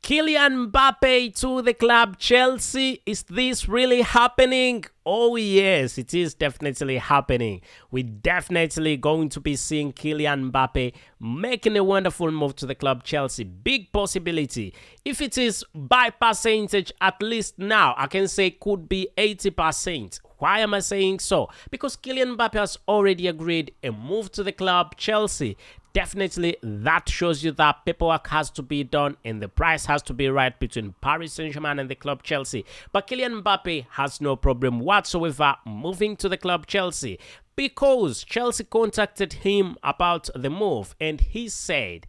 Kylian Mbappe to the club Chelsea. Is this really happening? Oh yes, it is definitely happening. We're definitely going to be seeing Kylian Mbappe making a wonderful move to the club Chelsea. Big possibility. If it is by percentage, at least now, I can say could be 80%. Why am I saying so? Because Kylian Mbappe has already agreed a move to the club Chelsea. Definitely, that shows you that paperwork has to be done and the price has to be right between Paris Saint-Germain and the club Chelsea. But Kylian Mbappe has no problem whatsoever moving to the club Chelsea because Chelsea contacted him about the move and he said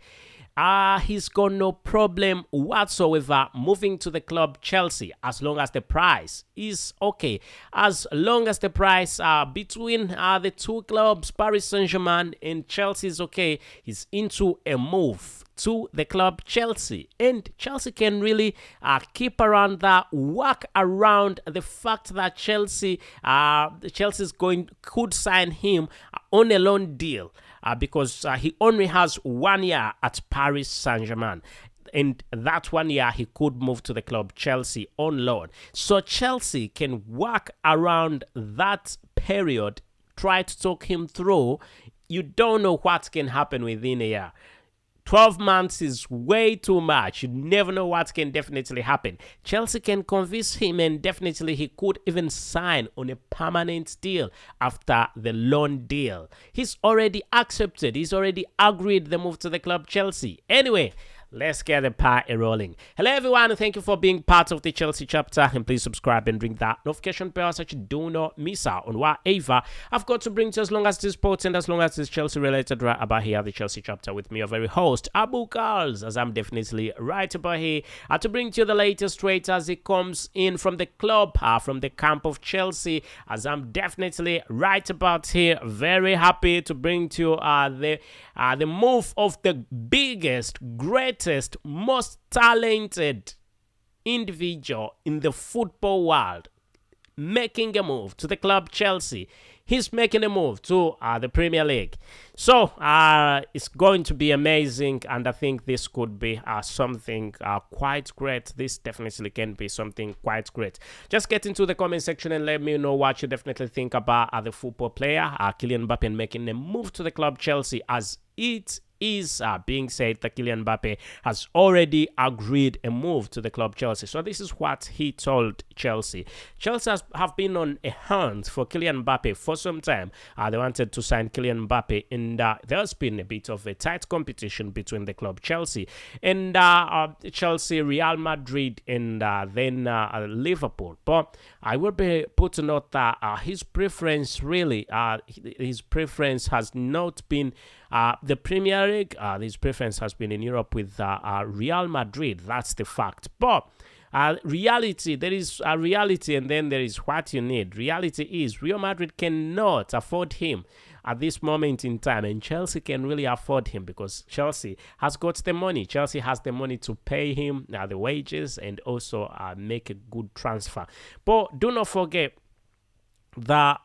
he's got no problem whatsoever moving to the club Chelsea as long as the price is okay. As long as the price between the two clubs, Paris Saint-Germain and Chelsea, is okay, he's into a move to the club Chelsea. And Chelsea can really keep around that, work around the fact that Chelsea could sign him on a loan deal. Because he only has 1 year at Paris Saint-Germain. And that 1 year he could move to the club Chelsea on loan. So Chelsea can work around that period, try to talk him through. You don't know what can happen within a year. 12 months is way too much. You never know what can definitely happen. Chelsea can convince him and definitely he could even sign on a permanent deal after the loan deal. He's already accepted. He's already agreed the move to the club Chelsea. Anyway, let's get the party rolling. Hello everyone, thank you for being part of the Chelsea chapter, and please subscribe and ring that notification bell so you do not miss out on whatever I've got to bring to you, as long as this sports and as long as it's Chelsea related, right about here, the Chelsea chapter, with me, your very host, Abu KALS, as I'm definitely right about here to bring to you the latest rate as it comes in from the club, from the camp of Chelsea, as I'm definitely right about here. Very happy to bring to you the move of the biggest, greatest, most talented individual in the football world making a move to the club Chelsea. He's making a move to the Premier League. So it's going to be amazing, and I think this could be something quite great. This definitely can be something quite great. Just get into the comment section and let me know what you definitely think about the football player Kylian Mbappe making a move to the club Chelsea, as it is being said that Kylian Mbappe has already agreed a move to the club Chelsea. So this is what he told Chelsea. Chelsea have been on a hunt for Kylian Mbappe for some time. They wanted to sign Kylian Mbappe, and there's been a bit of a tight competition between the club Chelsea and Chelsea, Real Madrid, and then Liverpool. But I will be put to note that his preference has not been the Premier League. His preference has been in Europe with Real Madrid. That's the fact. But reality, there is a reality, and then there is what you need. Reality is Real Madrid cannot afford him at this moment in time, and Chelsea can really afford him because Chelsea has got the money. Chelsea has the money to pay him the wages and also make a good transfer. But do not forget that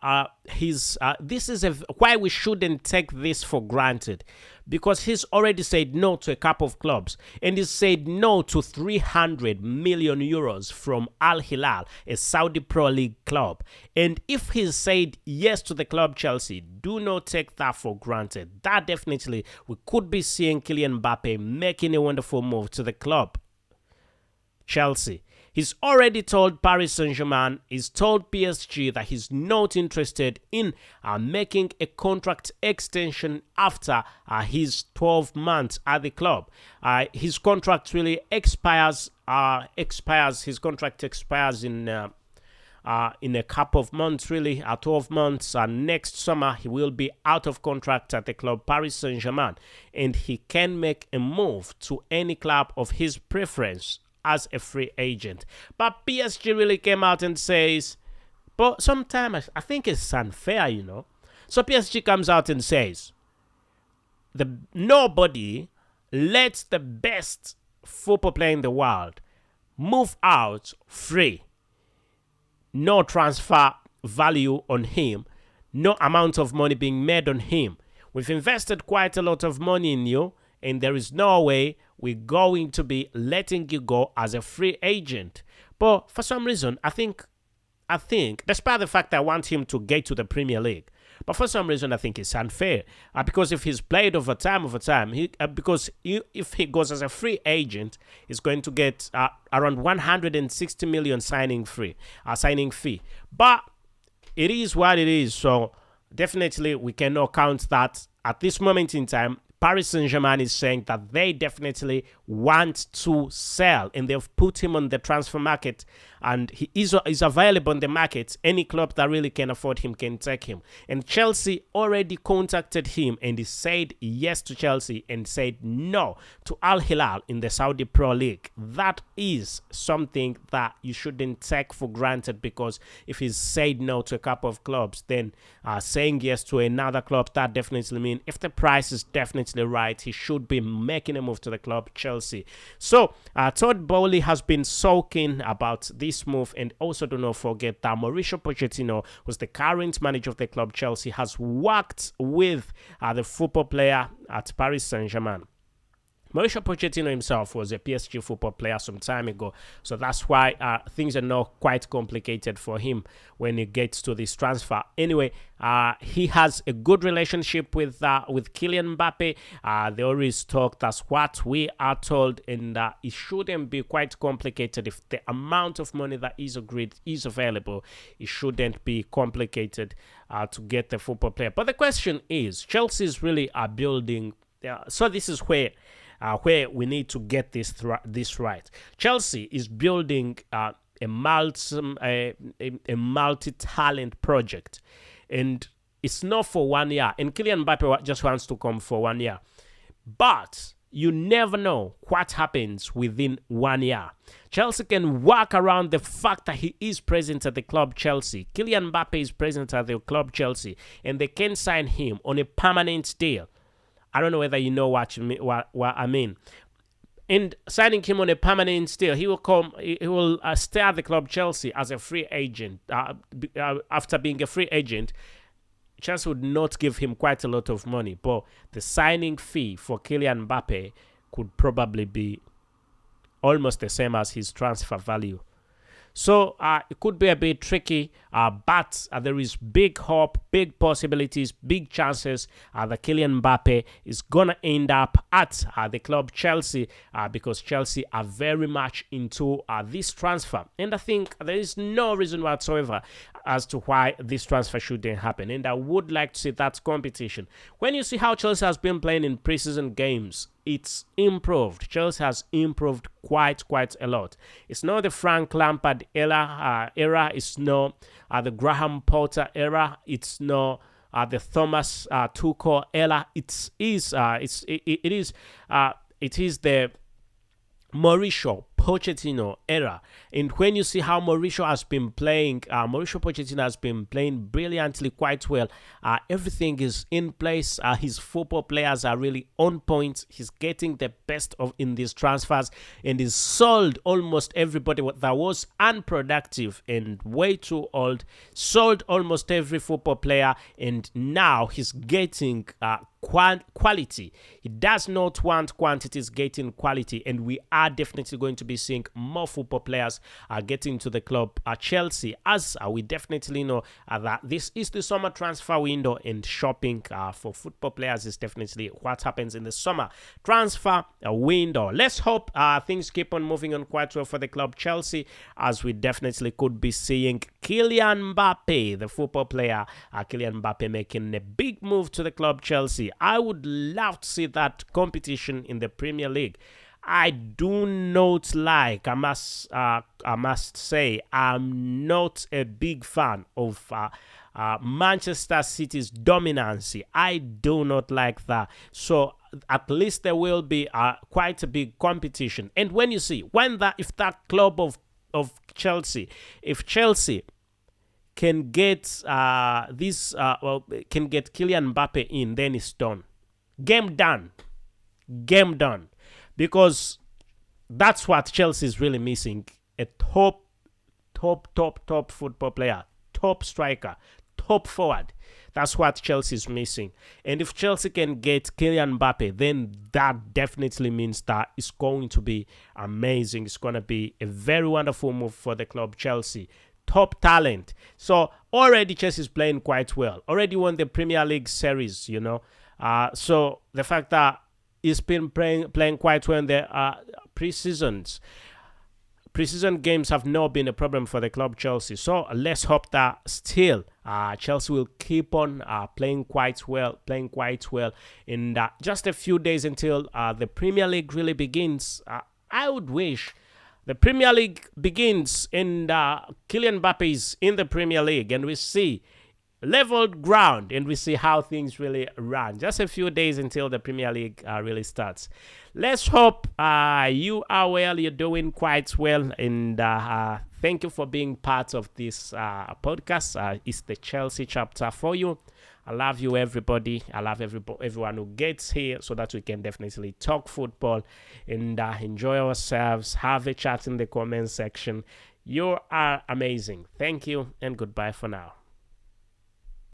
this is why we shouldn't take this for granted, because he's already said no to a couple of clubs, and he said no to 300 million euros from Al Hilal, a Saudi Pro League club. And if he said yes to the club Chelsea, do not take that for granted. That definitely, we could be seeing Kylian Mbappe making a wonderful move to the club Chelsea. He's already told Paris Saint-Germain, he's told PSG that he's not interested in making a contract extension after his 12 months at the club. His contract really expires. His contract expires in a couple of months, really, 12 months. Next summer, he will be out of contract at the club Paris Saint-Germain, and he can make a move to any club of his preference as a free agent. But PSG really came out and says, but sometimes I think it's unfair, you know. So PSG comes out and says, nobody lets the best football player in the world move out free. No transfer value on him, no amount of money being made on him. We've invested quite a lot of money in you, and there is no way we're going to be letting you go as a free agent. But for some reason, I think, despite the fact that I want him to get to the Premier League, but for some reason I think it's unfair. Because if he's played over time, if he goes as a free agent, he's going to get around 160 million signing fee. But it is what it is. So definitely we cannot count that. At this moment in time, Paris Saint-Germain is saying that they definitely want to sell, and they've put him on the transfer market, and he is available on the market. Any club that really can afford him can take him. And Chelsea already contacted him, and he said yes to Chelsea and said no to Al Hilal in the Saudi Pro League. That is something that you shouldn't take for granted, because if he's said no to a couple of clubs, then saying yes to another club, that definitely means if the price is definitely right, he should be making a move to the club Chelsea. So Todd Bowley has been so keen about this move, and also do not forget that Mauricio Pochettino, who's the current manager of the club Chelsea, has worked with the football player at Paris Saint-Germain. Mauricio Pochettino himself was a PSG football player some time ago, so that's why things are not quite complicated for him when he gets to this transfer. Anyway, he has a good relationship with Kylian MBAPPE. They always talk, that's what we are told, and it shouldn't be quite complicated. If the amount of money that is agreed is available, it shouldn't be complicated to get the football player. But the question is, Chelsea is really building. So this is where we need to get this right. Chelsea is building a multi-talent project, and it's not for 1 year. And Kylian MBAPPE just wants to come for 1 year, but you never know what happens within 1 year. Chelsea can work around the fact that he is present at the club Chelsea. Kylian MBAPPE is present at the club Chelsea, and they can sign him on a permanent deal. I don't know whether you know what I mean. And signing him on a permanent deal, he will stay at the club Chelsea as a free agent. After being a free agent, Chelsea would not give him quite a lot of money, but the signing fee for Kylian MBAPPE could probably be almost the same as his transfer value. So it could be a bit tricky, but there is big hope, big possibilities, big chances that Kylian MBAPPE is going to end up at the club Chelsea, because Chelsea are very much into this transfer. And I think there is no reason whatsoever as to why this transfer shouldn't happen. And I would like to see that competition. When you see how Chelsea has been playing in preseason games, it's improved. Chelsea has improved quite a lot. It's not the Frank Lampard era. It's not the Graham Potter era. It's not the Thomas Tuchel era. It is the Mauricio Pochettino era. And when you see how Mauricio Pochettino has been playing brilliantly, quite well. Everything is in place. His football players are really on point. He's getting the best of in these transfers, and he's sold almost everybody that was unproductive and way too old. Sold almost every football player, and now he's getting quality. He does not want quantities, getting quality, and we are definitely going to be seeing more football players getting to the club Chelsea, as we definitely know that this is the summer transfer window, and shopping for football players is definitely what happens in the summer transfer window. Let's hope things keep on moving on quite well for the club Chelsea, as we definitely could be seeing Kylian MBAPPE, the football player, Kylian MBAPPE making a big move to the club Chelsea. I would love to see that competition in the Premier League. I do not like, I must say, I'm not a big fan of Manchester City's dominance. I do not like that. So at least there will be quite a big competition. And when you see, if that club of Chelsea, if Chelsea can get can get Kylian MBAPPE in, then it's done. Game done. Because that's what Chelsea is really missing. A top football player, top striker, top forward. That's what Chelsea is missing. And if Chelsea can get Kylian MBAPPE, then that definitely means that it's going to be amazing. It's going to be a very wonderful move for the club, Chelsea. Top talent. So already Chelsea is playing quite well. Already won the Premier League series, you know. So the fact that he's been playing quite well in the pre-seasons. Preseason games have not been a problem for the club Chelsea. So let's hope that still Chelsea will keep on playing quite well in just a few days until the Premier League really begins. I would wish the Premier League begins and Kylian MBAPPE is in the Premier League and we see leveled ground and we see how things really run. Just a few days until the Premier League really starts. Let's hope you are well, you're doing quite well, and thank you for being part of this podcast. It's the Chelsea chapter for you. I love you, everybody. I love everyone who gets here so that we can definitely talk football and enjoy ourselves. Have a chat in the comment section. You are amazing. Thank you and goodbye for now.